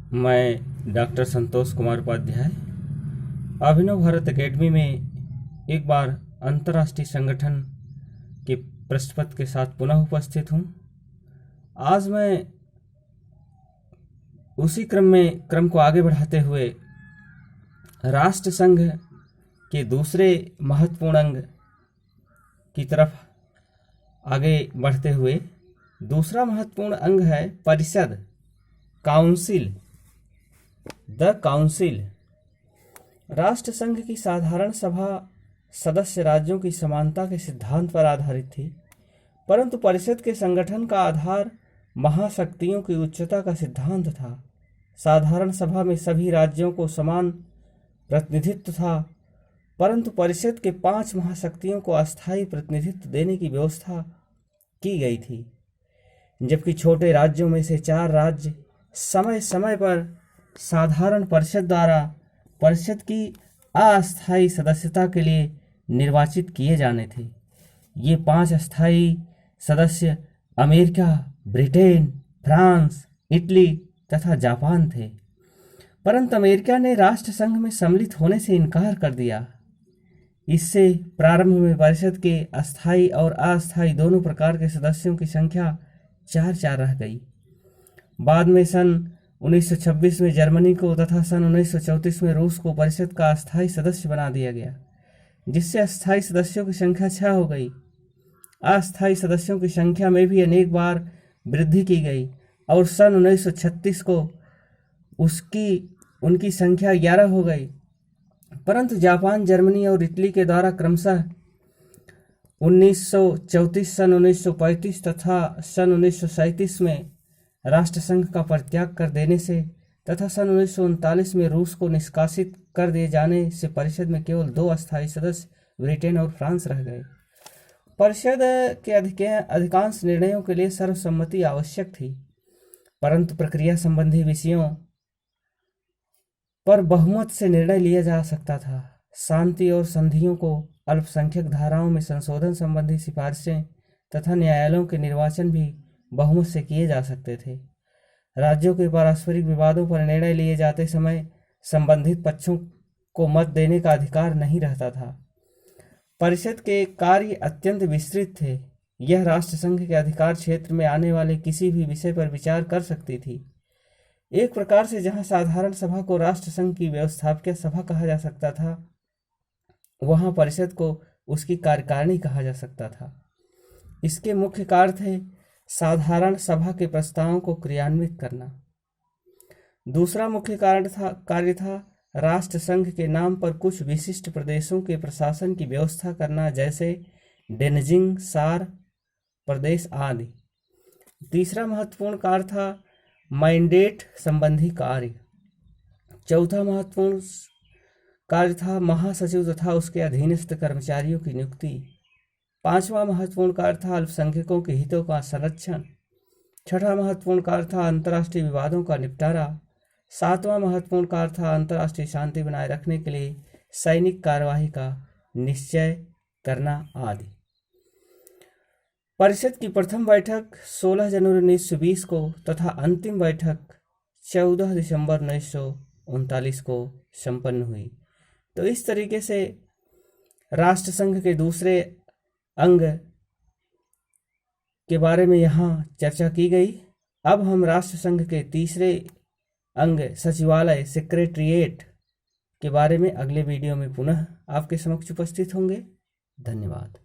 मैं डॉक्टर संतोष कुमार उपाध्याय अभिनव भारत एकेडमी में एक बार अंतर्राष्ट्रीय संगठन के पृष्ठपत्र के साथ पुनः उपस्थित हूँ। आज मैं उसी क्रम को आगे बढ़ाते हुए राष्ट्र संघ के दूसरे महत्वपूर्ण अंग की तरफ आगे बढ़ते हुए, दूसरा महत्वपूर्ण अंग है परिषद, काउंसिल। द काउंसिल राष्ट्र संघ की साधारण सभा सदस्य राज्यों की समानता के सिद्धांत पर आधारित थी, परंतु परिषद के संगठन का आधार महाशक्तियों की उच्चता का सिद्धांत था। साधारण सभा में सभी राज्यों को समान प्रतिनिधित्व था, परंतु परिषद के 5 महाशक्तियों को अस्थायी प्रतिनिधित्व देने की व्यवस्था की गई थी, जबकि छोटे राज्यों में से 4 राज्य समय समय पर साधारण परिषद द्वारा परिषद की अस्थायी सदस्यता के लिए निर्वाचित किए जाने थे। ये 5 अस्थायी सदस्य अमेरिका, ब्रिटेन, फ्रांस, इटली तथा जापान थे। परंतु अमेरिका ने राष्ट्र संघ में सम्मिलित होने से इनकार कर दिया। इससे प्रारंभ में परिषद के अस्थायी और अस्थायी दोनों प्रकार के सदस्यों की संख्या 4 रह गई। बाद में सन 1926 में जर्मनी को तथा सन 1934 में रूस को परिषद का अस्थायी सदस्य बना दिया गया, जिससे अस्थायी सदस्यों की संख्या 6 हो गई। अस्थायी सदस्यों की संख्या में भी अनेक बार वृद्धि की गई और सन 1936 को उनकी संख्या 11 हो गई। परंतु जापान, जर्मनी और इटली के द्वारा क्रमशः 1934, सन 1935 तथा सन 1937 में राष्ट्र संघ का परित्याग कर देने से तथा सन 1939 में रूस को निष्कासित कर दिए जाने से परिषद में केवल 2 अस्थायी सदस्य ब्रिटेन और फ्रांस रह गए। परिषद के अधिकांश निर्णयों के लिए सर्वसम्मति आवश्यक थी, परंतु प्रक्रिया संबंधी विषयों पर बहुमत से निर्णय लिया जा सकता था। शांति और संधियों को, अल्पसंख्यक धाराओं में संशोधन संबंधी सिफारिशें तथा न्यायालयों के निर्वाचन भी बहुमत से किए जा सकते थे। राज्यों के पारस्परिक विवादों पर निर्णय लिए जाते समय संबंधित पक्षों को मत देने का अधिकार नहीं रहता था। परिषद के कार्य अत्यंत विस्तृत थे। यह राष्ट्र संघ के अधिकार क्षेत्र में आने वाले किसी भी विषय पर विचार कर सकती थी। एक प्रकार से जहां साधारण सभा को राष्ट्र संघ की व्यवस्थापकीय सभा कहा जा सकता था, वहां परिषद को उसकी कार्यकारिणी कहा जा सकता था। इसके मुख्य कार्य थे साधारण सभा के प्रस्तावों को क्रियान्वित करना। दूसरा मुख्य कार्य था राष्ट्र संघ के नाम पर कुछ विशिष्ट प्रदेशों के प्रशासन की व्यवस्था करना, जैसे डेनजिंग, सार प्रदेश आदि। तीसरा महत्वपूर्ण कार्य था मैंडेट संबंधी कार्य। चौथा महत्वपूर्ण कार्य था महासचिव तथा उसके अधीनस्थ कर्मचारियों की नियुक्ति। 5वां महत्वपूर्ण कार्य था अल्पसंख्यकों के हितों का संरक्षण। 6ठा महत्वपूर्ण कार्य था अंतर्राष्ट्रीय विवादों का निपटारा। 7वां महत्वपूर्ण कार्य था अंतर्राष्ट्रीय शांति बनाए रखने के लिए सैनिक कार्यवाही का निश्चय करना आदि। परिषद की प्रथम बैठक 16 जनवरी 1920 को तथा अंतिम बैठक 14 दिसंबर 1939 को संपन्न हुई। तो इस तरीके से राष्ट्र संघ के दूसरे अंग के बारे में यहाँ चर्चा की गई। अब हम राष्ट्र संघ के तीसरे अंग सचिवालय, सेक्रेटरीट के बारे में अगले वीडियो में पुनः आपके समक्ष उपस्थित होंगे। धन्यवाद।